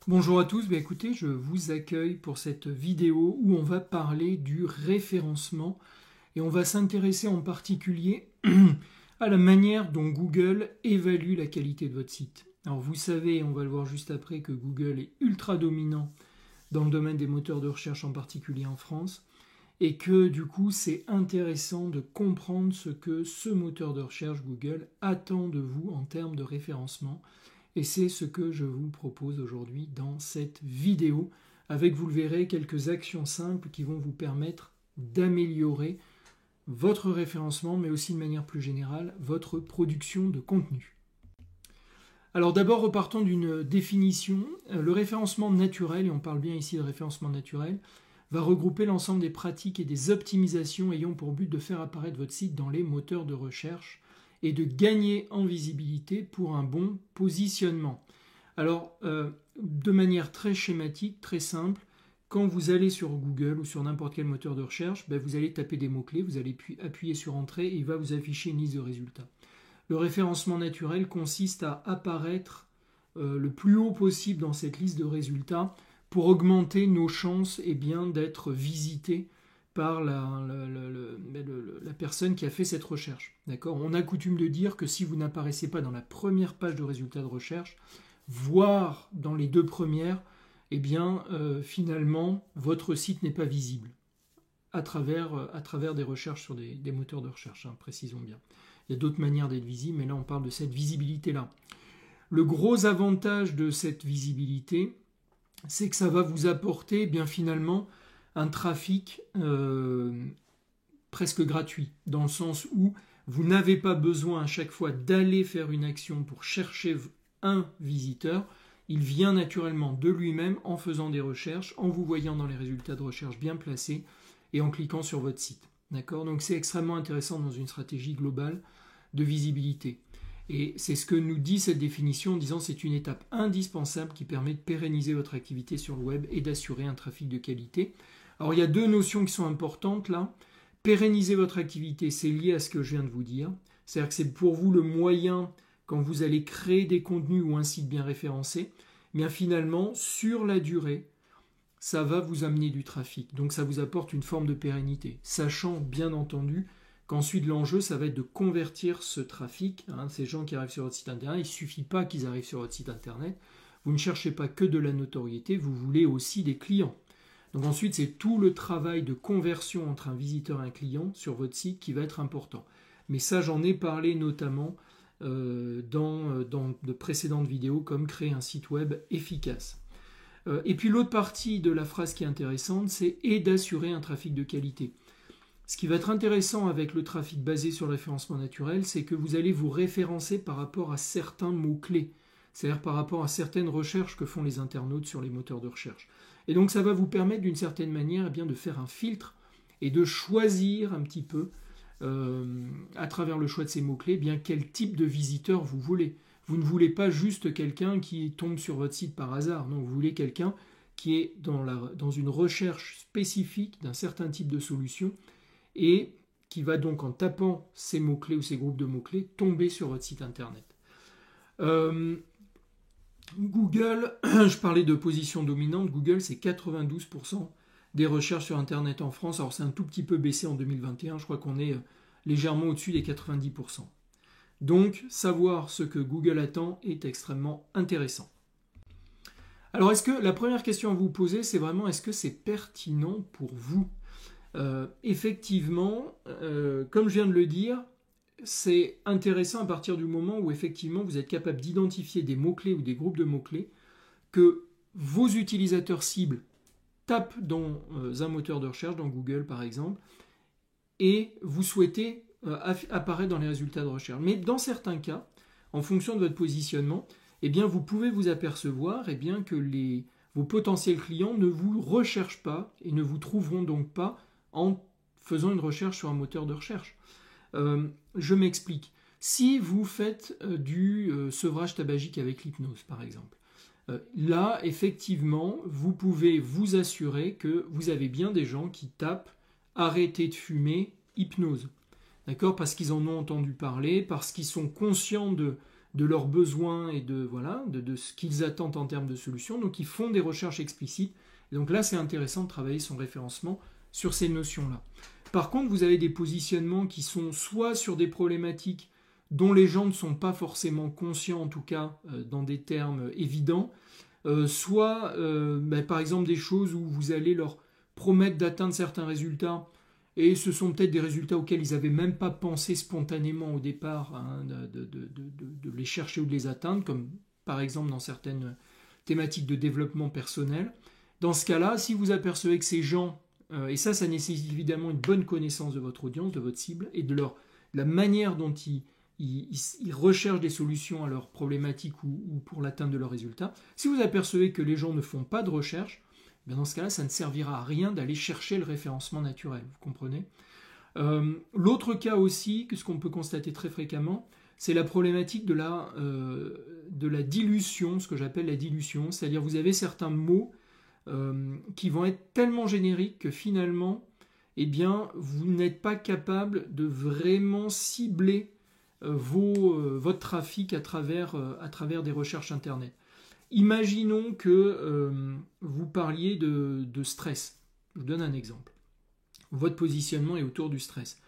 Bonjour à tous, écoutez, je vous accueille pour cette vidéo où on va parler du référencement et on va s'intéresser en particulier à la manière dont Google évalue la qualité de votre site. Alors vous savez, on va le voir juste après, que Google est ultra dominant dans le domaine des moteurs de recherche, en particulier en France, et que du coup c'est intéressant de comprendre ce que ce moteur de recherche Google attend de vous en termes de référencement. Et c'est ce que je vous propose aujourd'hui dans cette vidéo, avec, vous le verrez, quelques actions simples qui vont vous permettre d'améliorer votre référencement, mais aussi de manière plus générale, votre production de contenu. Alors d'abord, repartons d'une définition. Le référencement naturel, et on parle bien ici de référencement naturel, va regrouper l'ensemble des pratiques et des optimisations ayant pour but de faire apparaître votre site dans les moteurs de recherche et de gagner en visibilité pour un bon positionnement. Alors, de manière très schématique, très simple, quand vous allez sur Google ou sur n'importe quel moteur de recherche, vous allez taper des mots-clés, vous allez appuyer sur Entrée et il va vous afficher une liste de résultats. Le référencement naturel consiste à apparaître le plus haut possible dans cette liste de résultats pour augmenter nos chances d'être visités par la personne qui a fait cette recherche. D'accord ? On a coutume de dire que si vous n'apparaissez pas dans la première page de résultats de recherche, voire dans les deux premières, finalement, votre site n'est pas visible à travers des recherches sur des moteurs de recherche, précisons bien. Il y a d'autres manières d'être visible, mais là on parle de cette visibilité-là. Le gros avantage de cette visibilité, c'est que ça va vous apporter finalement un trafic presque gratuit, dans le sens où vous n'avez pas besoin à chaque fois d'aller faire une action pour chercher un visiteur. Il vient naturellement de lui-même en faisant des recherches, en vous voyant dans les résultats de recherche bien placés et en cliquant sur votre site. D'accord ? Donc c'est extrêmement intéressant dans une stratégie globale de visibilité. Et c'est ce que nous dit cette définition en disant que c'est une étape indispensable qui permet de pérenniser votre activité sur le web et d'assurer un trafic de qualité. Alors il y a deux notions qui sont importantes là. Pérenniser votre activité, c'est lié à ce que je viens de vous dire. C'est-à-dire que c'est pour vous le moyen, quand vous allez créer des contenus ou un site bien référencé, finalement, sur la durée, ça va vous amener du trafic. Donc ça vous apporte une forme de pérennité. Sachant bien entendu qu'ensuite l'enjeu, ça va être de convertir ce trafic, ces gens qui arrivent sur votre site internet. Il ne suffit pas qu'ils arrivent sur votre site internet. Vous ne cherchez pas que de la notoriété, vous voulez aussi des clients. Donc ensuite, c'est tout le travail de conversion entre un visiteur et un client sur votre site qui va être important. Mais ça, j'en ai parlé notamment dans de précédentes vidéos, comme créer un site web efficace. Et puis l'autre partie de la phrase qui est intéressante, c'est « et d'assurer un trafic de qualité ». Ce qui va être intéressant avec le trafic basé sur le référencement naturel, c'est que vous allez vous référencer par rapport à certains mots-clés, c'est-à-dire par rapport à certaines recherches que font les internautes sur les moteurs de recherche. Et donc ça va vous permettre d'une certaine manière de faire un filtre et de choisir un petit peu, à travers le choix de ces mots-clés, quel type de visiteur vous voulez. Vous ne voulez pas juste quelqu'un qui tombe sur votre site par hasard, non, vous voulez quelqu'un qui est dans une recherche spécifique d'un certain type de solution et qui va donc, en tapant ces mots-clés ou ces groupes de mots-clés, tomber sur votre site internet. Google, je parlais de position dominante, Google c'est 92% des recherches sur internet en France, alors c'est un tout petit peu baissé en 2021, je crois qu'on est légèrement au-dessus des 90%. Donc savoir ce que Google attend est extrêmement intéressant. Alors la première question à vous poser, c'est vraiment, est-ce que c'est pertinent pour vous ? Effectivement, comme je viens de le dire, c'est intéressant à partir du moment où effectivement vous êtes capable d'identifier des mots-clés ou des groupes de mots-clés que vos utilisateurs cibles tapent dans un moteur de recherche, dans Google par exemple, et vous souhaitez apparaître dans les résultats de recherche. Mais dans certains cas, en fonction de votre positionnement, vous pouvez vous apercevoir que vos potentiels clients ne vous recherchent pas et ne vous trouveront donc pas en faisant une recherche sur un moteur de recherche. Je m'explique. Si vous faites du sevrage tabagique avec l'hypnose, par exemple, là, effectivement, vous pouvez vous assurer que vous avez bien des gens qui tapent « arrêter de fumer, hypnose ». D'accord ? Parce qu'ils en ont entendu parler, parce qu'ils sont conscients de leurs besoins et de ce qu'ils attendent en termes de solutions. Donc ils font des recherches explicites. Et donc là, c'est intéressant de travailler son référencement sur ces notions-là. Par contre, vous avez des positionnements qui sont soit sur des problématiques dont les gens ne sont pas forcément conscients, en tout cas dans des termes évidents, soit par exemple des choses où vous allez leur promettre d'atteindre certains résultats et ce sont peut-être des résultats auxquels ils n'avaient même pas pensé spontanément au départ de les chercher ou de les atteindre, comme par exemple dans certaines thématiques de développement personnel. Dans ce cas-là, si vous apercevez que ces gens, et ça nécessite évidemment une bonne connaissance de votre audience, de votre cible, et de la manière dont ils recherchent des solutions à leurs problématiques ou pour l'atteinte de leurs résultats. Si vous apercevez que les gens ne font pas de recherche, dans ce cas-là, ça ne servira à rien d'aller chercher le référencement naturel, vous comprenez ? L'autre cas aussi, que ce qu'on peut constater très fréquemment, c'est la problématique de la dilution, ce que j'appelle la dilution, c'est-à-dire vous avez certains mots qui vont être tellement génériques que finalement, vous n'êtes pas capable de vraiment cibler votre trafic à travers des recherches Internet. Imaginons que vous parliez de stress. Je vous donne un exemple. Votre positionnement est autour du stress.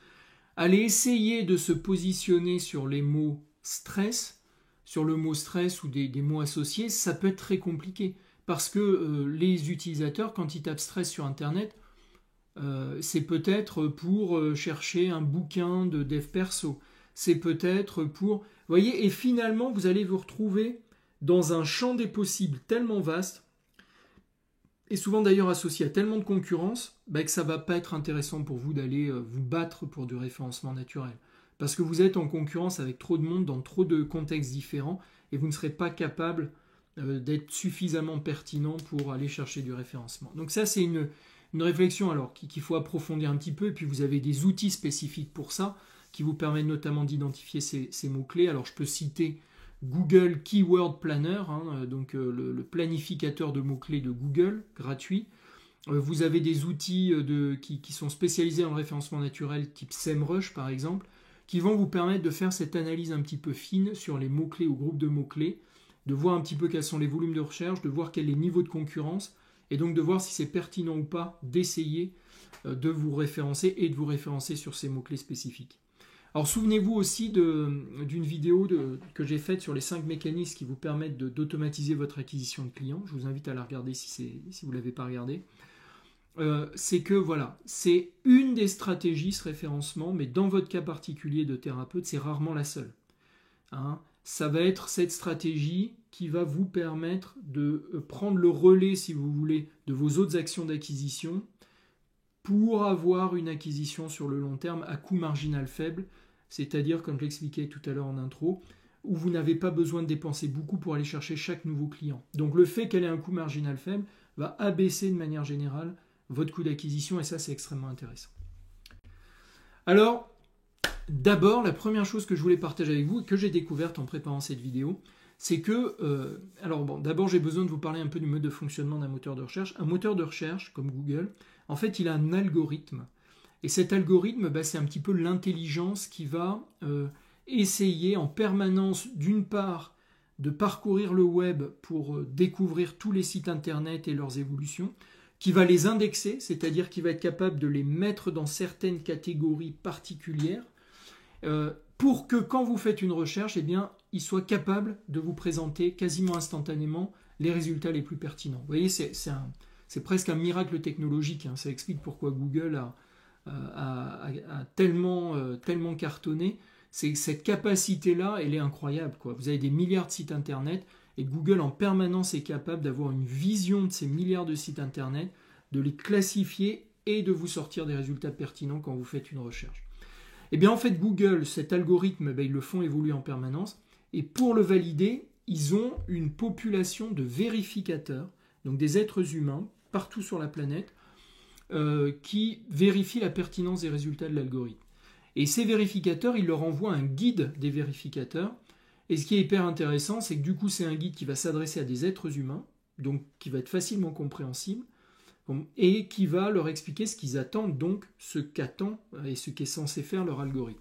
Allez essayer de se positionner sur les mots stress, sur le mot stress ou des mots associés, ça peut être très compliqué. Parce que les utilisateurs, quand ils tapent stress sur Internet, c'est peut-être pour chercher un bouquin de dev perso. C'est peut-être pour... Vous voyez, et finalement, vous allez vous retrouver dans un champ des possibles tellement vaste, et souvent d'ailleurs associé à tellement de concurrence, que ça ne va pas être intéressant pour vous d'aller vous battre pour du référencement naturel. Parce que vous êtes en concurrence avec trop de monde, dans trop de contextes différents, et vous ne serez pas capable d'être suffisamment pertinent pour aller chercher du référencement. Donc ça, c'est une réflexion alors qu'il faut approfondir un petit peu, et puis vous avez des outils spécifiques pour ça, qui vous permettent notamment d'identifier ces mots-clés. Alors je peux citer Google Keyword Planner, donc le planificateur de mots-clés de Google, gratuit. Vous avez des outils qui sont spécialisés en référencement naturel, type SEMrush par exemple, qui vont vous permettre de faire cette analyse un petit peu fine sur les mots-clés ou groupes de mots-clés, de voir un petit peu quels sont les volumes de recherche, de voir quel est le niveau de concurrence, et donc de voir si c'est pertinent ou pas d'essayer de vous référencer et de vous référencer sur ces mots-clés spécifiques. Alors souvenez-vous aussi d'une vidéo que j'ai faite sur les 5 mécanismes qui vous permettent d'automatiser votre acquisition de clients. Je vous invite à la regarder si vous ne l'avez pas regardée. C'est que voilà, c'est une des stratégies, ce référencement, mais dans votre cas particulier de thérapeute, c'est rarement la seule. Ça va être cette stratégie qui va vous permettre de prendre le relais, si vous voulez, de vos autres actions d'acquisition pour avoir une acquisition sur le long terme à coût marginal faible, c'est-à-dire, comme je l'expliquais tout à l'heure en intro, où vous n'avez pas besoin de dépenser beaucoup pour aller chercher chaque nouveau client. Donc le fait qu'elle ait un coût marginal faible va abaisser de manière générale votre coût d'acquisition, et ça c'est extrêmement intéressant. Alors, d'abord, la première chose que je voulais partager avec vous et que j'ai découverte en préparant cette vidéo, c'est que, d'abord j'ai besoin de vous parler un peu du mode de fonctionnement d'un moteur de recherche. Un moteur de recherche, comme Google, en fait il a un algorithme. Et cet algorithme, c'est un petit peu l'intelligence qui va essayer en permanence, d'une part, de parcourir le web pour découvrir tous les sites internet et leurs évolutions, qui va les indexer, c'est-à-dire qui va être capable de les mettre dans certaines catégories particulières, pour que quand vous faites une recherche, il soit capable de vous présenter quasiment instantanément les résultats les plus pertinents. Vous voyez, c'est presque un miracle technologique. Ça explique pourquoi Google a tellement cartonné. Cette capacité-là, elle est incroyable, quoi. Vous avez des milliards de sites internet et Google en permanence est capable d'avoir une vision de ces milliards de sites internet, de les classifier et de vous sortir des résultats pertinents quand vous faites une recherche. En fait, Google, cet algorithme, ils le font évoluer en permanence, et pour le valider, ils ont une population de vérificateurs, donc des êtres humains, partout sur la planète, qui vérifient la pertinence des résultats de l'algorithme. Et ces vérificateurs, ils leur envoient un guide des vérificateurs, et ce qui est hyper intéressant, c'est que du coup, c'est un guide qui va s'adresser à des êtres humains, donc qui va être facilement compréhensible, et qui va leur expliquer ce qu'ils attendent, donc ce qu'attend et ce qu'est censé faire leur algorithme.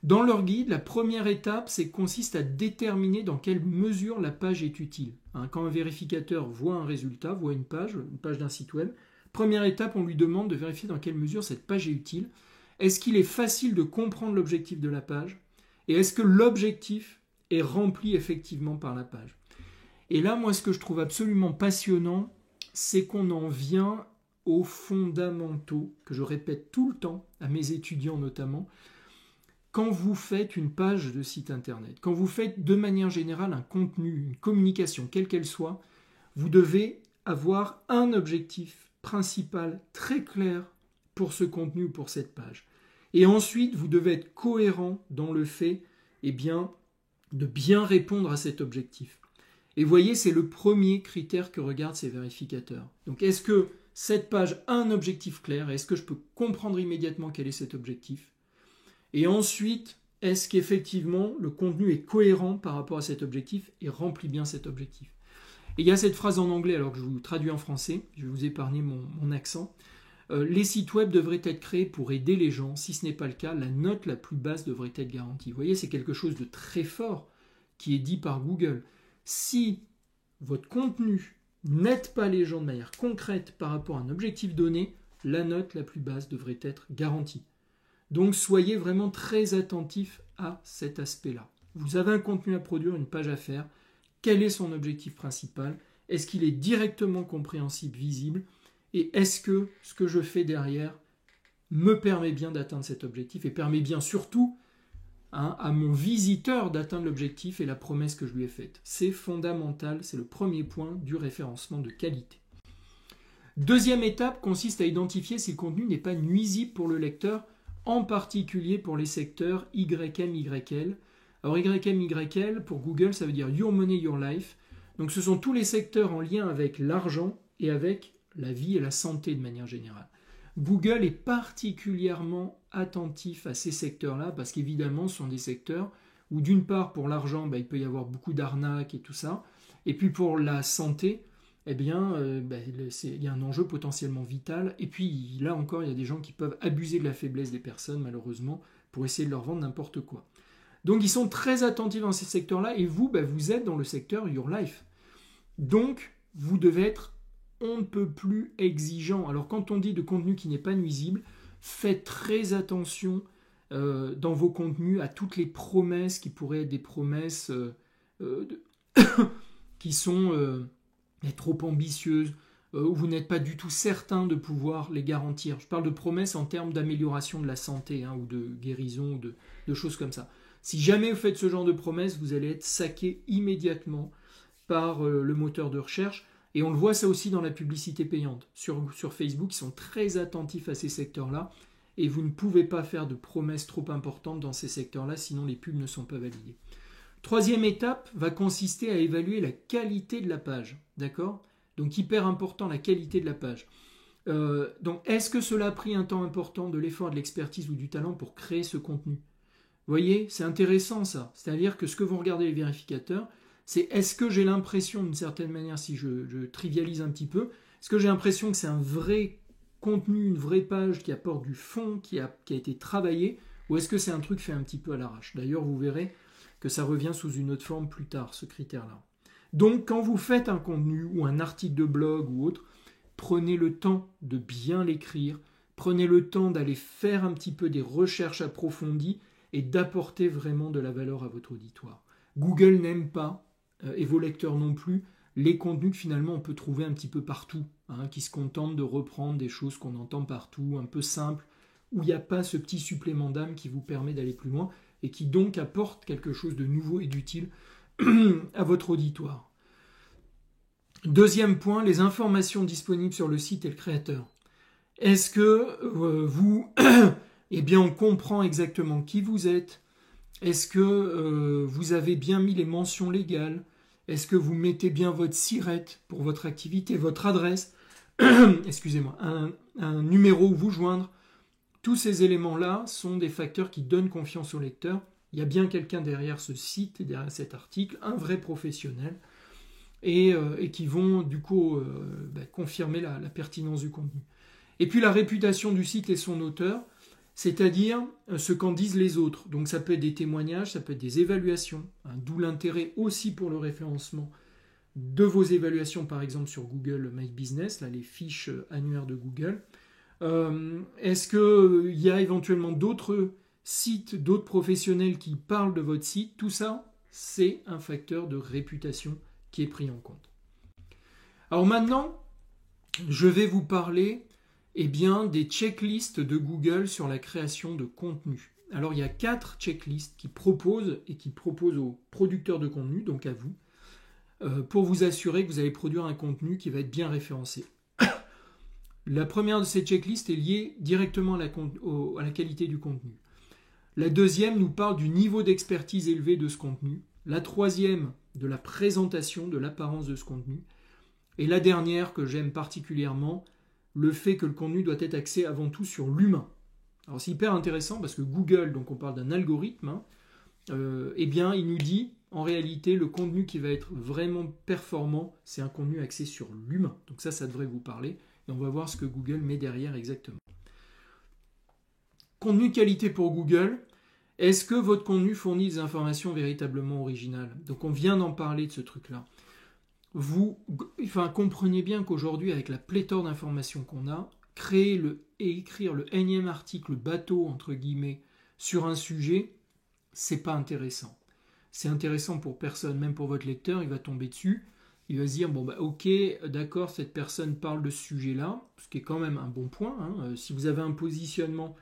Dans leur guide, la première étape consiste à déterminer dans quelle mesure la page est utile. Quand un vérificateur voit un résultat, voit une page d'un site web, première étape, on lui demande de vérifier dans quelle mesure cette page est utile. Est-ce qu'il est facile de comprendre l'objectif de la page? Et est-ce que l'objectif est rempli effectivement par la page? Et là, moi, ce que je trouve absolument passionnant, c'est qu'on en vient aux fondamentaux, que je répète tout le temps, à mes étudiants notamment. Quand vous faites une page de site internet, quand vous faites de manière générale un contenu, une communication, quelle qu'elle soit, vous devez avoir un objectif principal très clair pour ce contenu ou pour cette page. Et ensuite, vous devez être cohérent dans le fait de bien répondre à cet objectif. Et vous voyez, c'est le premier critère que regardent ces vérificateurs. Donc, est-ce que cette page a un objectif clair? Est-ce que je peux comprendre immédiatement quel est cet objectif? Et ensuite, est-ce qu'effectivement le contenu est cohérent par rapport à cet objectif et remplit bien cet objectif? Et il y a cette phrase en anglais, alors que je vous traduis en français, je vais vous épargner mon accent. Les sites web devraient être créés pour aider les gens. Si ce n'est pas le cas, la note la plus basse devrait être garantie. Vous voyez, c'est quelque chose de très fort qui est dit par Google. Si votre contenu n'aide pas les gens de manière concrète par rapport à un objectif donné, la note la plus basse devrait être garantie. Donc soyez vraiment très attentifs à cet aspect-là. Vous avez un contenu à produire, une page à faire. Quel est son objectif principal? Est-ce qu'il est directement compréhensible, visible? Et est-ce que ce que je fais derrière me permet bien d'atteindre cet objectif et permet bien surtout à mon visiteur d'atteindre l'objectif et la promesse que je lui ai faite? C'est fondamental, c'est le premier point du référencement de qualité. Deuxième étape consiste à identifier si le contenu n'est pas nuisible pour le lecteur, en particulier pour les secteurs YM, YL. Alors YM, YL, pour Google, ça veut dire Your Money, Your Life. Donc ce sont tous les secteurs en lien avec l'argent et avec la vie et la santé de manière générale. Google est particulièrement attentif à ces secteurs-là parce qu'évidemment, ce sont des secteurs où d'une part, pour l'argent, il peut y avoir beaucoup d'arnaques et tout ça. Et puis pour la santé, il y a un enjeu potentiellement vital. Et puis là encore, il y a des gens qui peuvent abuser de la faiblesse des personnes, malheureusement, pour essayer de leur vendre n'importe quoi. Donc ils sont très attentifs dans ces secteurs-là, et vous, vous êtes dans le secteur Your Life. Donc, vous devez être on ne peut plus exigeant. Alors quand on dit de contenu qui n'est pas nuisible, faites très attention dans vos contenus à toutes les promesses qui pourraient être des promesses qui sont trop ambitieuses, où vous n'êtes pas du tout certain de pouvoir les garantir. Je parle de promesses en termes d'amélioration de la santé ou de guérison, ou de choses comme ça. Si jamais vous faites ce genre de promesses, vous allez être saqué immédiatement par le moteur de recherche. Et on le voit ça aussi dans la publicité payante. Sur Facebook, ils sont très attentifs à ces secteurs-là. Et vous ne pouvez pas faire de promesses trop importantes dans ces secteurs-là, sinon les pubs ne sont pas validées. Troisième étape va consister à évaluer la qualité de la page. D'accord ? Donc hyper important, la qualité de la page. Donc est-ce que cela a pris un temps important, de l'effort, de l'expertise ou du talent pour créer ce contenu ? Vous voyez, c'est intéressant ça. C'est-à-dire que ce que vont regarder les vérificateurs, c'est est-ce que j'ai l'impression, d'une certaine manière, si je trivialise un petit peu, est-ce que j'ai l'impression que c'est un vrai contenu, une vraie page qui apporte du fond, qui a été travaillé, ou est-ce que c'est un truc fait un petit peu à l'arrache? D'ailleurs, vous verrez que ça revient sous une autre forme plus tard, ce critère-là. Donc, quand vous faites un contenu ou un article de blog ou autre, prenez le temps de bien l'écrire, prenez le temps d'aller faire un petit peu des recherches approfondies et d'apporter vraiment de la valeur à votre auditoire. Google n'aime pas, et vos lecteurs non plus, les contenus que finalement on peut trouver un petit peu partout, qui se contentent de reprendre des choses qu'on entend partout, un peu simples, où il n'y a pas ce petit supplément d'âme qui vous permet d'aller plus loin et qui donc apporte quelque chose de nouveau et d'utile à votre auditoire. Deuxième point, les informations disponibles sur le site et le créateur. Est-ce que on comprend exactement qui vous êtes? Est-ce que vous avez bien mis les mentions légales? Est-ce que vous mettez bien votre SIRET pour votre activité, votre adresse, excusez-moi, un numéro où vous joindre? Tous ces éléments-là sont des facteurs qui donnent confiance au lecteur. Il y a bien quelqu'un derrière ce site et derrière cet article, un vrai professionnel, et qui vont du coup confirmer la pertinence du contenu. Et puis la réputation du site et son auteur, c'est-à-dire ce qu'en disent les autres. Donc ça peut être des témoignages, ça peut être des évaluations, hein, d'où l'intérêt aussi pour le référencement de vos évaluations, par exemple sur Google My Business, là, les fiches annuaires de Google. Est-ce qu'il y a éventuellement d'autres sites, d'autres professionnels qui parlent de votre site? Tout ça, c'est un facteur de réputation qui est pris en compte. Alors maintenant, je vais vous parler des checklists de Google sur la création de contenu. Alors il y a 4 checklists qui proposent aux producteurs de contenu, donc à vous, pour vous assurer que vous allez produire un contenu qui va être bien référencé. La première de ces checklists est liée directement à la qualité du contenu. La deuxième nous parle du niveau d'expertise élevé de ce contenu. La troisième, de la présentation, de l'apparence de ce contenu. Et la dernière, que j'aime particulièrement, le fait que le contenu doit être axé avant tout sur l'humain. Alors c'est hyper intéressant parce que Google, donc on parle d'un algorithme, il nous dit en réalité le contenu qui va être vraiment performant, c'est un contenu axé sur l'humain. Donc ça devrait vous parler et on va voir ce que Google met derrière exactement. Contenu de qualité pour Google. Est-ce que votre contenu fournit des informations véritablement originales? Donc on vient d'en parler de ce truc-là. Comprenez bien qu'aujourd'hui, avec la pléthore d'informations qu'on a, créer et écrire le énième article bateau, entre guillemets, sur un sujet, c'est pas intéressant. C'est intéressant pour personne, même pour votre lecteur, il va tomber dessus, il va se dire, ok, d'accord, cette personne parle de ce sujet-là, ce qui est quand même un bon point, hein. Si vous avez un positionnement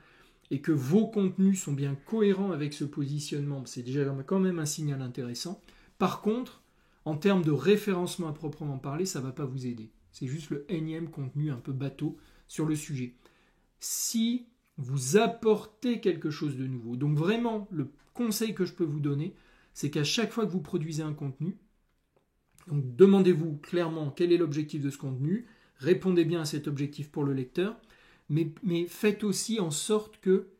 et que vos contenus sont bien cohérents avec ce positionnement, c'est déjà quand même un signal intéressant. Par contre, en termes de référencement à proprement parler, ça ne va pas vous aider. C'est juste le énième contenu un peu bateau sur le sujet. Si vous apportez quelque chose de nouveau, donc vraiment, le conseil que je peux vous donner, c'est qu'à chaque fois que vous produisez un contenu, donc demandez-vous clairement quel est l'objectif de ce contenu, répondez bien à cet objectif pour le lecteur, mais faites aussi en sorte que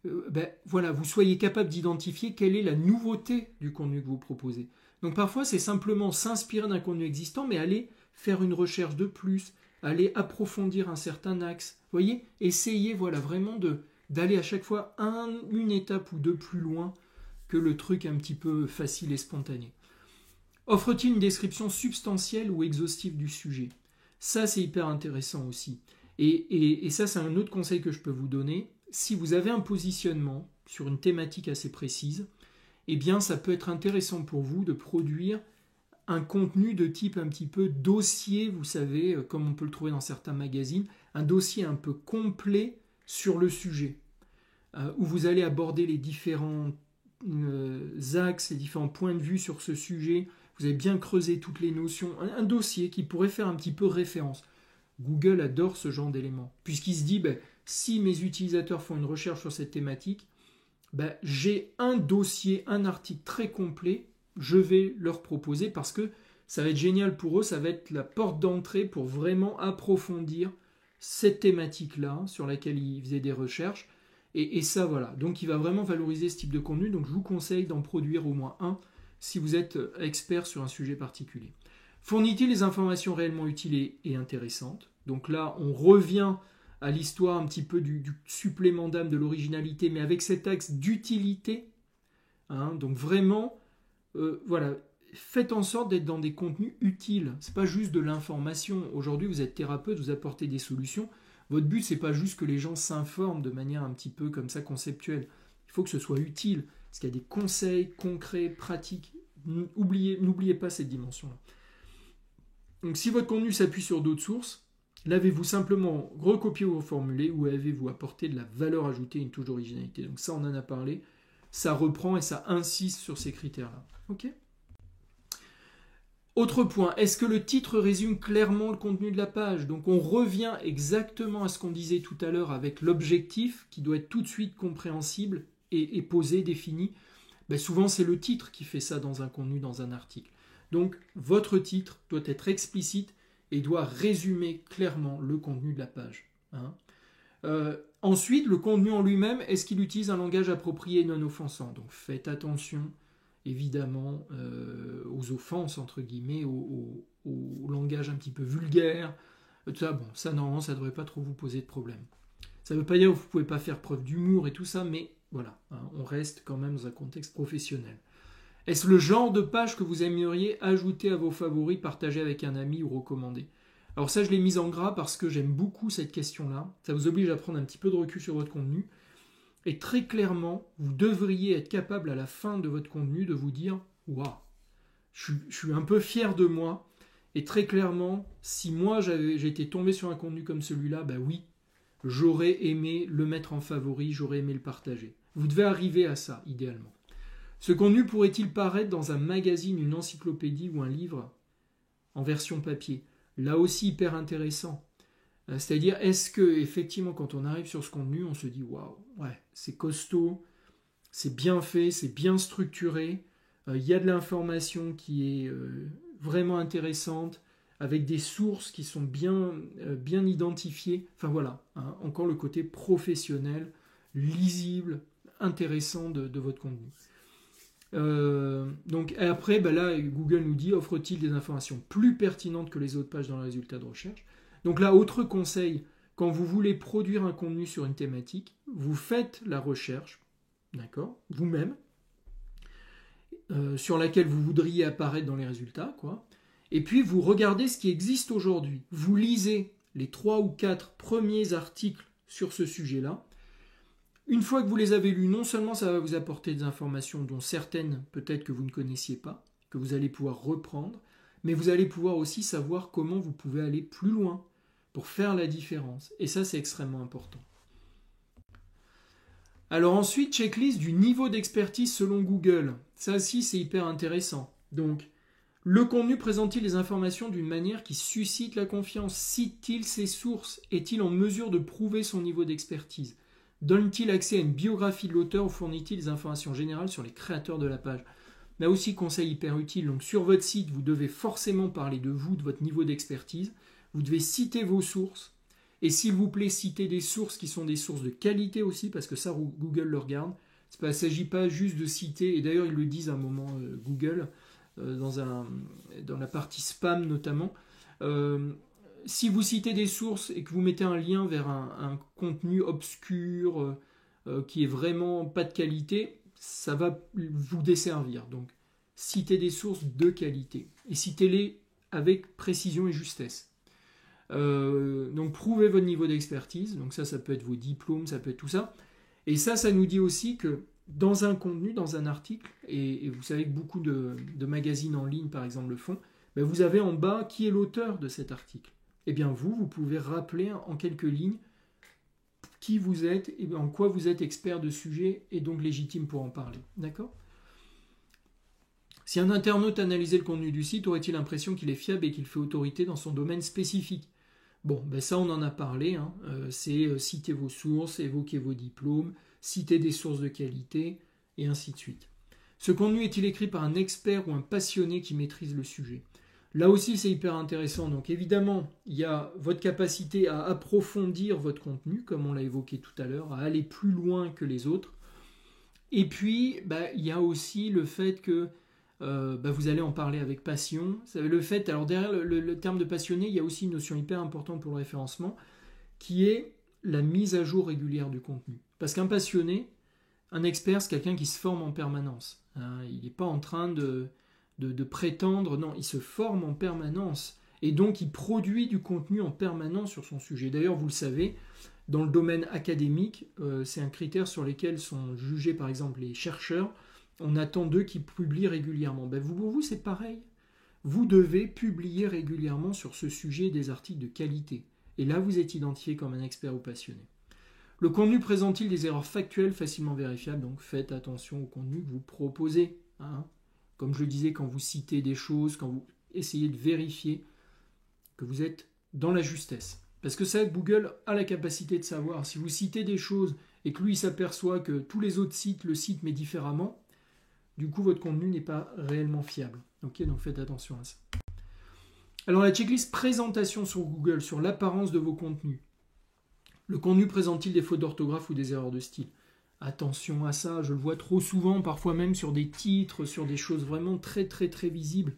vous soyez capable d'identifier quelle est la nouveauté du contenu que vous proposez. Donc parfois, c'est simplement s'inspirer d'un contenu existant, mais aller faire une recherche de plus, aller approfondir un certain axe. Vous voyez, essayez vraiment d'aller à chaque fois une étape ou deux plus loin que le truc un petit peu facile et spontané. Offre-t-il une description substantielle ou exhaustive du sujet? Ça, c'est hyper intéressant aussi. Et ça, c'est un autre conseil que je peux vous donner. Si vous avez un positionnement sur une thématique assez précise, ça peut être intéressant pour vous de produire un contenu de type un petit peu dossier, vous savez, comme on peut le trouver dans certains magazines, un dossier un peu complet sur le sujet, où vous allez aborder les différents axes, les différents points de vue sur ce sujet, vous avez bien creusé toutes les notions, un dossier qui pourrait faire un petit peu référence. Google adore ce genre d'éléments, puisqu'il se dit, si mes utilisateurs font une recherche sur cette thématique, j'ai un dossier, un article très complet, je vais leur proposer parce que ça va être génial pour eux, ça va être la porte d'entrée pour vraiment approfondir cette thématique-là sur laquelle ils faisaient des recherches. Et ça, voilà. Donc, il va vraiment valoriser ce type de contenu. Donc, je vous conseille d'en produire au moins un si vous êtes expert sur un sujet particulier. Fournit-il les informations réellement utiles et intéressantes? Donc là, on revient à l'histoire un petit peu du supplément d'âme, de l'originalité, mais avec cet axe d'utilité. Donc vraiment, faites en sorte d'être dans des contenus utiles. Ce n'est pas juste de l'information. Aujourd'hui, vous êtes thérapeute, vous apportez des solutions. Votre but, ce n'est pas juste que les gens s'informent de manière un petit peu comme ça conceptuelle. Il faut que ce soit utile, parce qu'il y a des conseils concrets, pratiques. N'oubliez pas cette dimension-là. Donc si votre contenu s'appuie sur d'autres sources, l'avez-vous simplement recopié ou reformulé, ou avez-vous apporté de la valeur ajoutée, une touche d'originalité? Donc ça, on en a parlé. Ça reprend et ça insiste sur ces critères-là. Ok ? Autre point, est-ce que le titre résume clairement le contenu de la page? Donc on revient exactement à ce qu'on disait tout à l'heure avec l'objectif qui doit être tout de suite compréhensible et posé, défini. Souvent c'est le titre qui fait ça dans un contenu, dans un article. Donc votre titre doit être explicite et doit résumer clairement le contenu de la page. Ensuite, le contenu en lui-même, est-ce qu'il utilise un langage approprié et non offensant? Donc faites attention, évidemment, aux offenses, entre guillemets, au langage un petit peu vulgaire. Tout ça, normalement, ça ne devrait pas trop vous poser de problème. Ça ne veut pas dire que vous ne pouvez pas faire preuve d'humour et tout ça, mais voilà, hein, on reste quand même dans un contexte professionnel. Est-ce le genre de page que vous aimeriez ajouter à vos favoris, partager avec un ami ou recommander? Alors ça, je l'ai mise en gras parce que j'aime beaucoup cette question-là. Ça vous oblige à prendre un petit peu de recul sur votre contenu. Et très clairement, vous devriez être capable à la fin de votre contenu de vous dire « Waouh, je suis un peu fier de moi ». Et très clairement, si moi j'étais tombé sur un contenu comme celui-là, bah oui, j'aurais aimé le mettre en favori, j'aurais aimé le partager. Vous devez arriver à ça, idéalement. Ce contenu pourrait-il paraître dans un magazine, une encyclopédie ou un livre en version papier? Là aussi, hyper intéressant. C'est-à-dire, est-ce que, effectivement, quand on arrive sur ce contenu, on se dit waouh, ouais, c'est costaud, c'est bien fait, c'est bien structuré, il y a de l'information qui est vraiment intéressante, avec des sources qui sont bien identifiées. Enfin voilà, hein, encore le côté professionnel, lisible, intéressant de votre contenu. Donc après, là, Google nous dit offre-t-il des informations plus pertinentes que les autres pages dans les résultats de recherche. Donc là, autre conseil, quand vous voulez produire un contenu sur une thématique, vous faites la recherche, d'accord, vous-même, sur laquelle vous voudriez apparaître dans les résultats, quoi. Et puis vous regardez ce qui existe aujourd'hui. Vous lisez les 3 ou 4 premiers articles sur ce sujet-là. Une fois que vous les avez lus, non seulement ça va vous apporter des informations dont certaines peut-être que vous ne connaissiez pas, que vous allez pouvoir reprendre, mais vous allez pouvoir aussi savoir comment vous pouvez aller plus loin pour faire la différence. Et ça, c'est extrêmement important. Alors ensuite, checklist du niveau d'expertise selon Google. Ça aussi, c'est hyper intéressant. Donc, le contenu présente-t-il les informations d'une manière qui suscite la confiance? Cite-t-il ses sources? Est-il en mesure de prouver son niveau d'expertise? Donne-t-il accès à une biographie de l'auteur ou fournit-il des informations générales sur les créateurs de la page? Là aussi, conseil hyper utile. Donc, sur votre site, vous devez forcément parler de vous, de votre niveau d'expertise. Vous devez citer vos sources. Et s'il vous plaît, citez des sources qui sont des sources de qualité aussi, parce que ça, Google le regarde. Il ne s'agit pas juste de citer, et d'ailleurs, ils le disent à un moment, Google, dans la partie spam notamment. Si vous citez des sources et que vous mettez un lien vers un contenu obscur qui est vraiment pas de qualité, ça va vous desservir. Donc, citez des sources de qualité et citez-les avec précision et justesse. Donc, prouvez votre niveau d'expertise. Donc, ça peut être vos diplômes, ça peut être tout ça. Et ça nous dit aussi que dans un contenu, dans un article, et vous savez que beaucoup de magazines en ligne, par exemple, le font, ben vous avez en bas qui est l'auteur de cet article. Eh bien vous pouvez rappeler en quelques lignes qui vous êtes et en quoi vous êtes expert de sujet et donc légitime pour en parler. D'accord ? Si un internaute analysait le contenu du site, aurait-il l'impression qu'il est fiable et qu'il fait autorité dans son domaine spécifique ? Bon, ben ça on en a parlé, hein. C'est citer vos sources, évoquer vos diplômes, citer des sources de qualité, et ainsi de suite. Ce contenu est-il écrit par un expert ou un passionné qui maîtrise le sujet ? Là aussi, c'est hyper intéressant. Donc évidemment, il y a votre capacité à approfondir votre contenu, comme on l'a évoqué tout à l'heure, à aller plus loin que les autres. Et puis, il y a aussi le fait que vous allez en parler avec passion. Le fait, alors derrière le terme de passionné, il y a aussi une notion hyper importante pour le référencement, qui est la mise à jour régulière du contenu. Parce qu'un passionné, un expert, c'est quelqu'un qui se forme en permanence. Hein, il n'est pas en train de prétendre, non, il se forme en permanence. Et donc, il produit du contenu en permanence sur son sujet. D'ailleurs, vous le savez, dans le domaine académique, c'est un critère sur lequel sont jugés, par exemple, les chercheurs. On attend d'eux qu'ils publient régulièrement. Vous, c'est pareil. Vous devez publier régulièrement sur ce sujet des articles de qualité. Et là, vous êtes identifié comme un expert ou passionné. Le contenu présente-t-il des erreurs factuelles facilement vérifiables? Donc, faites attention au contenu que vous proposez. Hein. Comme je le disais, quand vous citez des choses, quand vous essayez de vérifier que vous êtes dans la justesse. Parce que ça, Google a la capacité de savoir. Si vous citez des choses et que lui, il s'aperçoit que tous les autres sites le citent mais différemment, du coup, votre contenu n'est pas réellement fiable. Okay, donc faites attention à ça. Alors, la checklist présentation sur Google, sur l'apparence de vos contenus. Le contenu présente-t-il des fautes d'orthographe ou des erreurs de style? Attention à ça, je le vois trop souvent, parfois même sur des titres, sur des choses vraiment très très très visibles.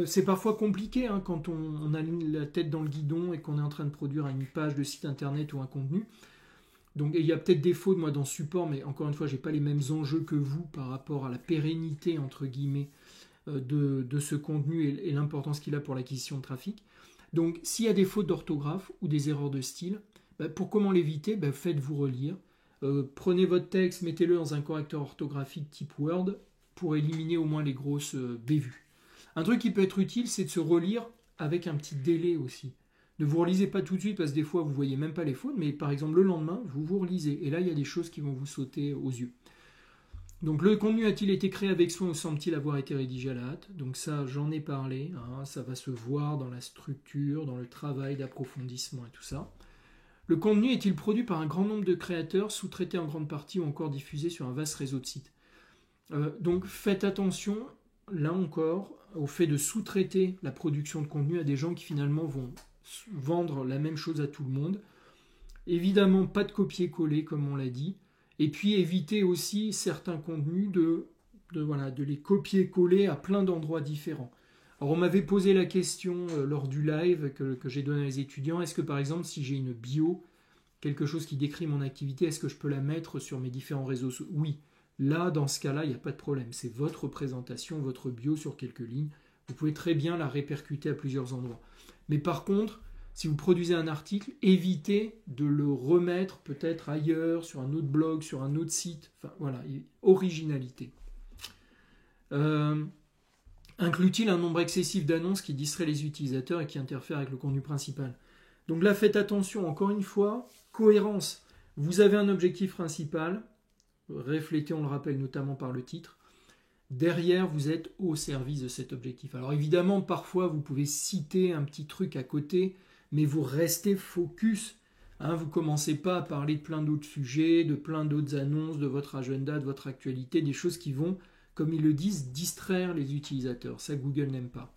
C'est parfois compliqué hein, quand on a la tête dans le guidon et qu'on est en train de produire une page de site internet ou un contenu. Donc il y a peut-être des fautes moi dans ce support, mais encore une fois, j'ai pas les mêmes enjeux que vous par rapport à la pérennité entre guillemets de ce contenu et l'importance qu'il a pour l'acquisition de trafic. Donc s'il y a des fautes d'orthographe ou des erreurs de style, pour comment l'éviter, faites-vous relire. Prenez votre texte, mettez-le dans un correcteur orthographique type Word pour éliminer au moins les grosses bévues. Un truc qui peut être utile, c'est de se relire avec un petit délai aussi. Ne vous relisez pas tout de suite parce que des fois vous voyez même pas les fautes, mais par exemple le lendemain, vous vous relisez. Et là, il y a des choses qui vont vous sauter aux yeux. Donc le contenu a-t-il été créé avec soin ou semble-t-il avoir été rédigé à la hâte? Donc ça, j'en ai parlé. Ça va se voir dans la structure, dans le travail d'approfondissement et tout ça. Le contenu est-il produit par un grand nombre de créateurs, sous-traité en grande partie ou encore diffusé sur un vaste réseau de sites? Donc faites attention, là encore, au fait de sous-traiter la production de contenu à des gens qui finalement vont vendre la même chose à tout le monde. Évidemment, pas de copier-coller, comme on l'a dit. Et puis, éviter aussi certains contenus de les copier-coller à plein d'endroits différents. Alors, on m'avait posé la question lors du live que j'ai donné à les étudiants. Est-ce que, par exemple, si j'ai une bio, quelque chose qui décrit mon activité, est-ce que je peux la mettre sur mes différents réseaux sociaux? Oui. Là, dans ce cas-là, il n'y a pas de problème. C'est votre présentation, votre bio sur quelques lignes. Vous pouvez très bien la répercuter à plusieurs endroits. Mais par contre, si vous produisez un article, évitez de le remettre peut-être ailleurs, sur un autre blog, sur un autre site. Enfin, voilà, originalité. Inclut-il un nombre excessif d'annonces qui distrait les utilisateurs et qui interfèrent avec le contenu principal? Donc là, faites attention, encore une fois, cohérence. Vous avez un objectif principal, reflété, on le rappelle notamment par le titre. Derrière, vous êtes au service de cet objectif. Alors évidemment, parfois, vous pouvez citer un petit truc à côté, mais vous restez focus. Vous ne commencez pas à parler de plein d'autres sujets, de plein d'autres annonces, de votre agenda, de votre actualité, des choses qui vont, comme ils le disent, distraire les utilisateurs. Ça, Google n'aime pas.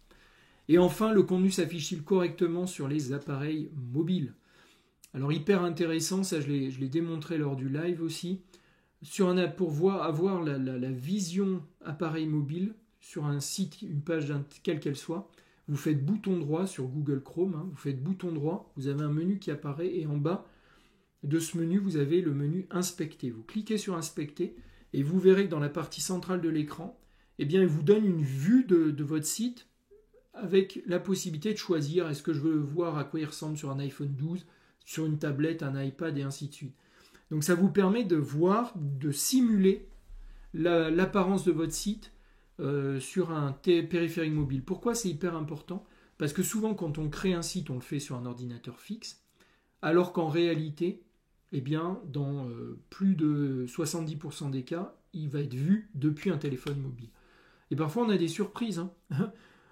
Et enfin, le contenu s'affiche-t-il correctement sur les appareils mobiles? Alors hyper intéressant, ça je l'ai démontré lors du live aussi. Pour avoir la vision appareil mobile sur un site, une page quelle qu'elle soit, vous faites bouton droit sur Google Chrome, vous faites bouton droit, vous avez un menu qui apparaît et en bas de ce menu, vous avez le menu Inspecter. Vous cliquez sur Inspecter et vous verrez que dans la partie centrale de l'écran, il vous donne une vue de votre site avec la possibilité de choisir est-ce que je veux voir à quoi il ressemble sur un iPhone 12, sur une tablette, un iPad et ainsi de suite. Donc ça vous permet de voir, de simuler l'apparence de votre site sur un périphérique mobile. Pourquoi c'est hyper important? Parce que souvent quand on crée un site, on le fait sur un ordinateur fixe, alors qu'en réalité, dans plus de 70% des cas, il va être vu depuis un téléphone mobile. Et parfois on a des surprises.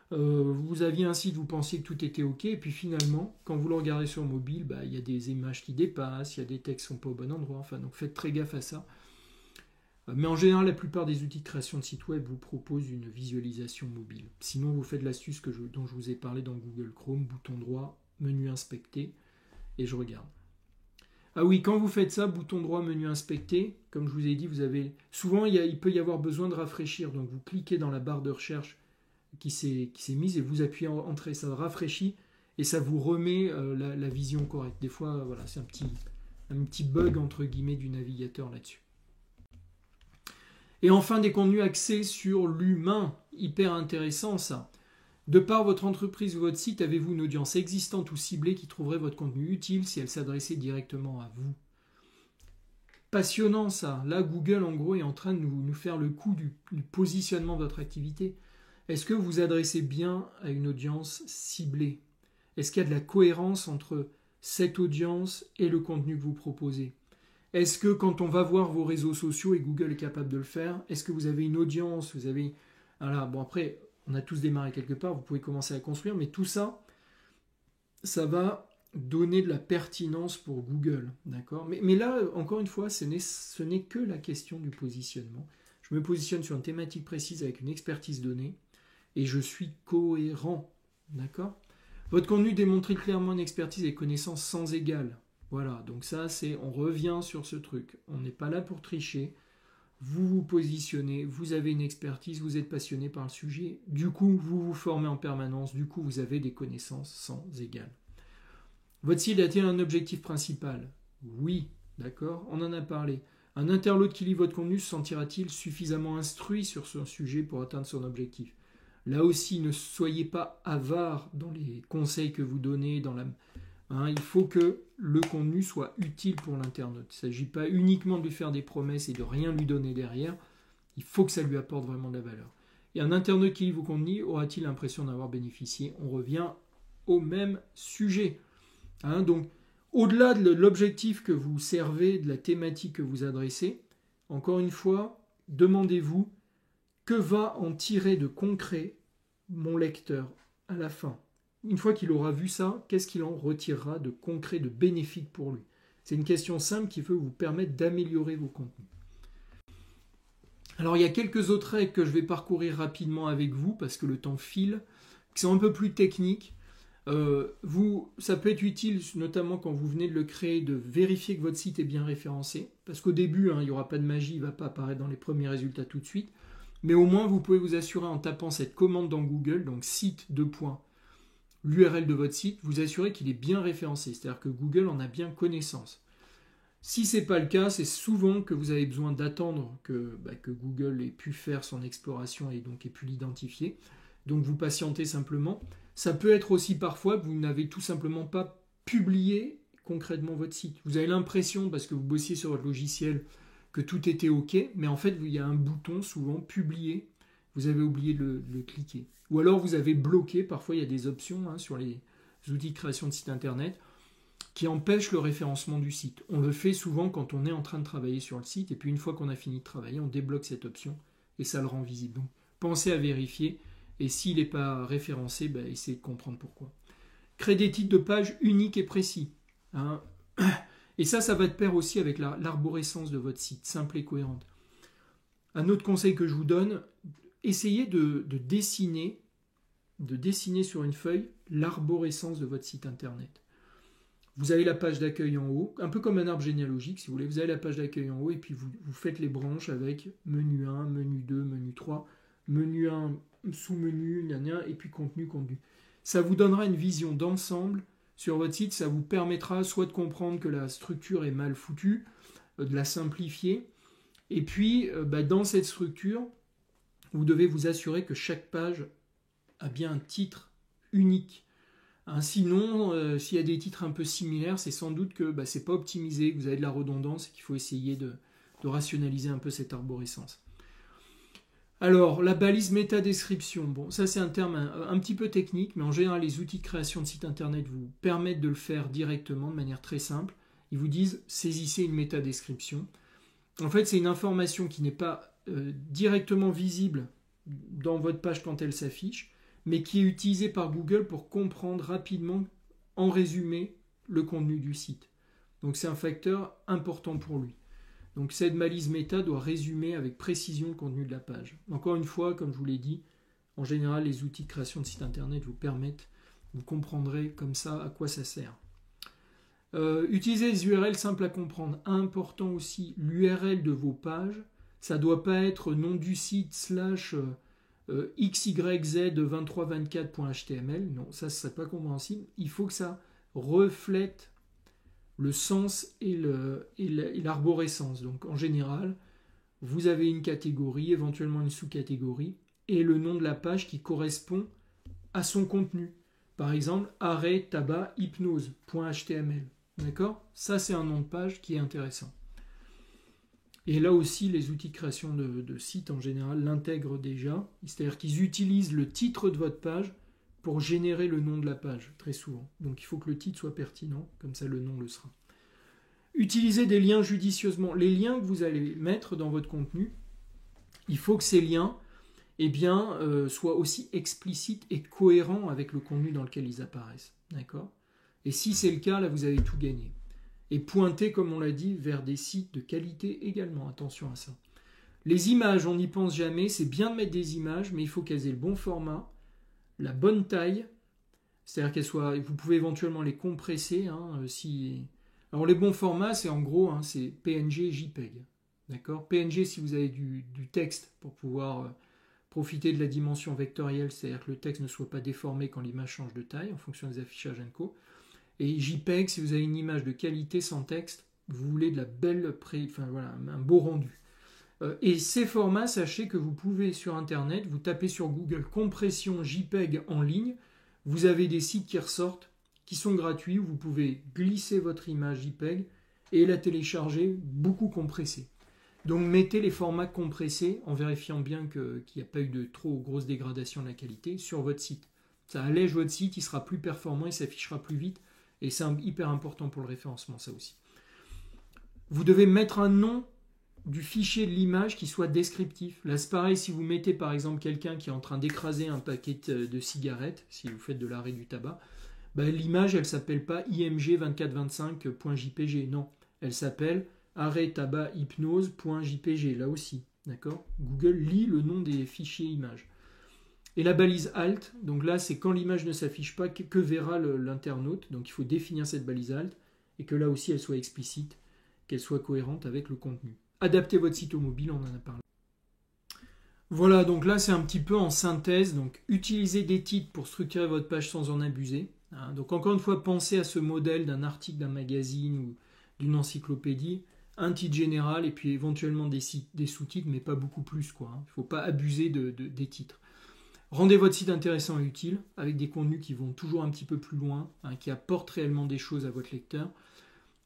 Vous aviez un site, vous pensiez que tout était ok, et puis finalement, quand vous le regardez sur mobile, il y a des images qui dépassent, il y a des textes qui ne sont pas au bon endroit, donc faites très gaffe à ça. Mais en général, la plupart des outils de création de sites web vous proposent une visualisation mobile. Sinon, vous faites l'astuce dont je vous ai parlé dans Google Chrome, bouton droit, menu inspecter, et je regarde. Ah oui, quand vous faites ça, bouton droit, menu inspecter, comme je vous ai dit, souvent il peut y avoir besoin de rafraîchir, donc vous cliquez dans la barre de recherche qui s'est mise et vous appuyez en entrée, ça rafraîchit et ça vous remet la vision correcte. Des fois, c'est un petit bug entre guillemets du navigateur là-dessus. Et enfin, des contenus axés sur l'humain, hyper intéressant ça. De par votre entreprise ou votre site, avez-vous une audience existante ou ciblée qui trouverait votre contenu utile si elle s'adressait directement à vous? Passionnant ça. Là, Google en gros est en train de nous faire le coup du positionnement de votre activité. Est-ce que vous vous adressez bien à une audience ciblée? Est-ce qu'il y a de la cohérence entre cette audience et le contenu que vous proposez? Est-ce que quand on va voir vos réseaux sociaux, et Google est capable de le faire, est-ce que vous avez une audience? Après, on a tous démarré quelque part, vous pouvez commencer à construire, mais tout ça, ça va donner de la pertinence pour Google. D'accord? Mais là, encore une fois, ce n'est que la question du positionnement. Je me positionne sur une thématique précise avec une expertise donnée, et je suis cohérent, d'accord? Votre contenu démontre clairement une expertise et connaissances sans égale. Voilà, donc ça, on revient sur ce truc. On n'est pas là pour tricher. Vous vous positionnez, vous avez une expertise, vous êtes passionné par le sujet. Du coup, vous vous formez en permanence. Du coup, vous avez des connaissances sans égale. Votre site a-t-il un objectif principal? Oui. D'accord? On en a parlé. Un internaute qui lit votre contenu se sentira-t-il suffisamment instruit sur ce sujet pour atteindre son objectif? Là aussi, ne soyez pas avare dans les conseils que vous donnez. Il faut que le contenu soit utile pour l'internaute. Il ne s'agit pas uniquement de lui faire des promesses et de rien lui donner derrière. Il faut que ça lui apporte vraiment de la valeur. Et un internaute qui lit vos contenus aura-t-il l'impression d'avoir bénéficié? On revient au même sujet. Donc, au-delà de l'objectif que vous servez, de la thématique que vous adressez, encore une fois, demandez-vous que va en tirer de concret mon lecteur à la fin. Une fois qu'il aura vu ça, qu'est-ce qu'il en retirera de concret, de bénéfique pour lui? C'est une question simple qui peut vous permettre d'améliorer vos contenus. Alors il y a quelques autres règles que je vais parcourir rapidement avec vous parce que le temps file, qui sont un peu plus techniques. Ça peut être utile, notamment quand vous venez de le créer, de vérifier que votre site est bien référencé. Parce qu'au début, il n'y aura pas de magie, il ne va pas apparaître dans les premiers résultats tout de suite. Mais au moins, vous pouvez vous assurer en tapant cette commande dans Google, donc site l'URL de votre site, vous assurez qu'il est bien référencé. C'est-à-dire que Google en a bien connaissance. Si ce n'est pas le cas, c'est souvent que vous avez besoin d'attendre que Google ait pu faire son exploration et donc ait pu l'identifier. Donc vous patientez simplement. Ça peut être aussi parfois que vous n'avez tout simplement pas publié concrètement votre site. Vous avez l'impression, parce que vous bossiez sur votre logiciel, que tout était OK, mais en fait, il y a un bouton souvent publier. Vous avez oublié de le cliquer. Ou alors vous avez bloqué, parfois il y a des options sur les outils de création de site internet qui empêchent le référencement du site. On le fait souvent quand on est en train de travailler sur le site, et puis une fois qu'on a fini de travailler, on débloque cette option et ça le rend visible. Donc pensez à vérifier, et s'il n'est pas référencé, essayez de comprendre pourquoi. Créez des titres de page uniques et précis. Et ça va de pair aussi avec l'arborescence de votre site, simple et cohérente. Un autre conseil que je vous donne, essayez de dessiner sur une feuille l'arborescence de votre site internet. Vous avez la page d'accueil en haut, un peu comme un arbre généalogique si vous voulez. Vous avez la page d'accueil en haut et puis vous faites les branches avec menu 1, menu 2, menu 3, menu 1, sous-menu, et puis contenu. Ça vous donnera une vision d'ensemble sur votre site. Ça vous permettra soit de comprendre que la structure est mal foutue, de la simplifier. Et puis, dans cette structure, vous devez vous assurer que chaque page a bien un titre unique. Sinon, s'il y a des titres un peu similaires, c'est sans doute que c'est pas optimisé, que vous avez de la redondance et qu'il faut essayer de rationaliser un peu cette arborescence. Alors, la balise métadescription. Bon, ça c'est un terme un petit peu technique, mais en général, les outils de création de site internet vous permettent de le faire directement, de manière très simple. Ils vous disent, saisissez une métadescription. En fait, c'est une information qui n'est pas directement visible dans votre page quand elle s'affiche, mais qui est utilisée par Google pour comprendre rapidement, en résumé, le contenu du site. Donc c'est un facteur important pour lui. Donc cette balise méta doit résumer avec précision le contenu de la page. Encore une fois, comme je vous l'ai dit, en général, les outils de création de site internet vous permettent, vous comprendrez comme ça à quoi ça sert. Utilisez les URL simples à comprendre. Important aussi, l'URL de vos pages, ça ne doit pas être nom du site / xyz2324.html. Non, ça ne serait pas compréhensible. Il faut que ça reflète le sens et l'arborescence. Donc en général, vous avez une catégorie, éventuellement une sous-catégorie, et le nom de la page qui correspond à son contenu. Par exemple, arrêt tabac hypnose.html. D'accord? Ça, c'est un nom de page qui est intéressant. Et là aussi, les outils de création de sites, en général, l'intègrent déjà. C'est-à-dire qu'ils utilisent le titre de votre page pour générer le nom de la page, très souvent. Donc il faut que le titre soit pertinent, comme ça le nom le sera. Utilisez des liens judicieusement. Les liens que vous allez mettre dans votre contenu, il faut que ces liens soient aussi explicites et cohérents avec le contenu dans lequel ils apparaissent. D'accord ? Et si c'est le cas, là, vous avez tout gagné. Et pointez, comme on l'a dit, vers des sites de qualité également. Attention à ça. Les images, on n'y pense jamais. C'est bien de mettre des images, mais il faut qu'elles aient le bon format, la bonne taille. C'est-à-dire qu'elles soient... Vous pouvez éventuellement les compresser. Alors, les bons formats, c'est en gros, c'est PNG, JPEG. D'accord ? PNG, si vous avez du texte pour pouvoir profiter de la dimension vectorielle, c'est-à-dire que le texte ne soit pas déformé quand l'image change de taille en fonction des affichages & co. Et JPEG, si vous avez une image de qualité sans texte, vous voulez de la belle, enfin voilà, un beau rendu. Et ces formats, sachez que vous pouvez sur Internet, vous tapez sur Google compression JPEG en ligne, vous avez des sites qui ressortent, qui sont gratuits, où vous pouvez glisser votre image JPEG et la télécharger beaucoup compressée. Donc mettez les formats compressés en vérifiant bien qu'il n'y a pas eu de trop grosse dégradation de la qualité sur votre site. Ça allège votre site, il sera plus performant, il s'affichera plus vite et c'est hyper important pour le référencement, ça aussi. Vous devez mettre un nom du fichier de l'image qui soit descriptif. Là, c'est pareil, si vous mettez par exemple quelqu'un qui est en train d'écraser un paquet de cigarettes, si vous faites de l'arrêt du tabac, ben, l'image, elle ne s'appelle pas img2425.jpg, non, elle s'appelle arrêt tabac hypnose.jpg, là aussi, d'accord. Google lit le nom des fichiers images. Et la balise alt, donc là, c'est quand l'image ne s'affiche pas, que verra l'internaute, donc il faut définir cette balise alt, et que là aussi, elle soit explicite, qu'elle soit cohérente avec le contenu. Adaptez votre site au mobile, on en a parlé. Voilà, donc là c'est un petit peu en synthèse. Donc utilisez des titres pour structurer votre page sans en abuser. Hein. Donc encore une fois, pensez à ce modèle d'un article d'un magazine ou d'une encyclopédie, un titre général et puis éventuellement des sous-titres, mais pas beaucoup plus, quoi. Hein. Il ne faut pas abuser des titres. Rendez votre site intéressant et utile avec des contenus qui vont toujours un petit peu plus loin, hein, qui apportent réellement des choses à votre lecteur.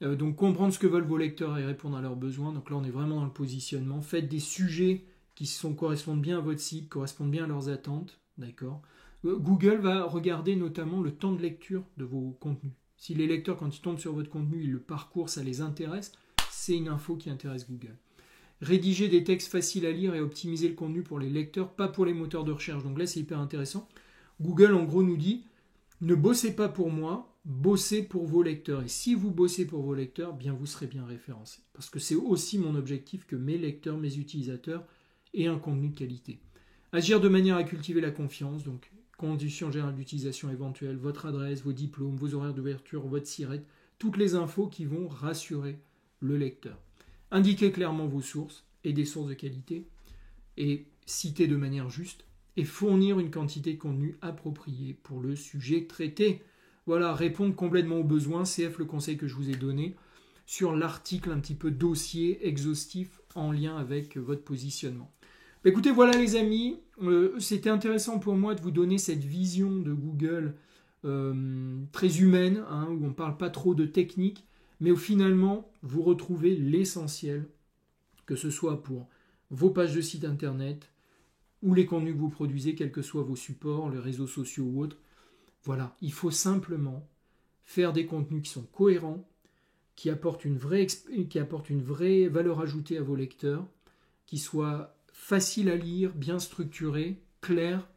Donc comprendre ce que veulent vos lecteurs et répondre à leurs besoins. Donc là on est vraiment dans le positionnement. Faites des sujets qui correspondent bien à votre site, correspondent bien à leurs attentes. D'accord. Google va regarder notamment le temps de lecture de vos contenus. Si les lecteurs, quand ils tombent sur votre contenu, ils le parcourent, ça les intéresse, c'est une info qui intéresse Google. Rédiger des textes faciles à lire et optimiser le contenu pour les lecteurs, pas pour les moteurs de recherche. Donc là c'est hyper intéressant. Google en gros nous dit, ne bossez pas pour moi, bossez pour vos lecteurs. Et si vous bossez pour vos lecteurs, bien vous serez bien référencé. Parce que c'est aussi mon objectif que mes lecteurs, mes utilisateurs aient un contenu de qualité. Agir de manière à cultiver la confiance, donc conditions générales d'utilisation éventuelles, votre adresse, vos diplômes, vos horaires d'ouverture, votre SIRET, toutes les infos qui vont rassurer le lecteur. Indiquez clairement vos sources et des sources de qualité et citer de manière juste et fournir une quantité de contenu appropriée pour le sujet traité. Voilà, répondre complètement aux besoins, CF le conseil que je vous ai donné sur l'article un petit peu dossier exhaustif en lien avec votre positionnement. Écoutez, voilà les amis, c'était intéressant pour moi de vous donner cette vision de Google très humaine, hein, où on ne parle pas trop de technique, mais où finalement vous retrouvez l'essentiel, que ce soit pour vos pages de site internet ou les contenus que vous produisez, quels que soient vos supports, les réseaux sociaux ou autres. Voilà, il faut simplement faire des contenus qui sont cohérents, qui apportent une vraie valeur ajoutée à vos lecteurs, qui soient faciles à lire, bien structurés, clairs,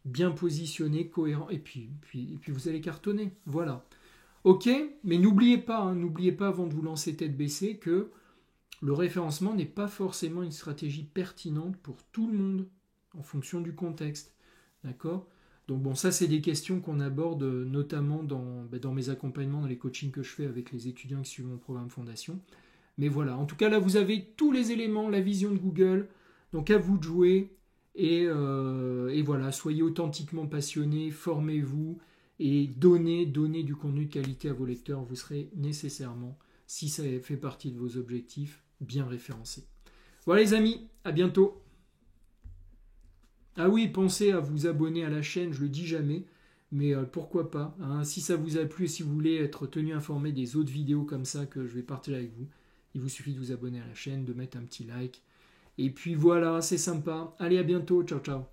bien positionnés, cohérents, et puis vous allez cartonner. Voilà. Ok, mais n'oubliez pas avant de vous lancer tête baissée que le référencement n'est pas forcément une stratégie pertinente pour tout le monde, en fonction du contexte. D'accord ? Donc bon, ça c'est des questions qu'on aborde notamment dans mes accompagnements, dans les coachings que je fais avec les étudiants qui suivent mon programme Fondation. Mais voilà, en tout cas là vous avez tous les éléments, la vision de Google, donc à vous de jouer et voilà, soyez authentiquement passionnés, formez-vous et donnez du contenu de qualité à vos lecteurs. Vous serez nécessairement, si ça fait partie de vos objectifs, bien référencé. Voilà les amis, à bientôt. Ah oui, pensez à vous abonner à la chaîne, je le dis jamais, mais pourquoi pas. Hein, si ça vous a plu et si vous voulez être tenu informé des autres vidéos comme ça que je vais partager avec vous, il vous suffit de vous abonner à la chaîne, de mettre un petit like. Et puis voilà, c'est sympa. Allez, à bientôt, ciao ciao.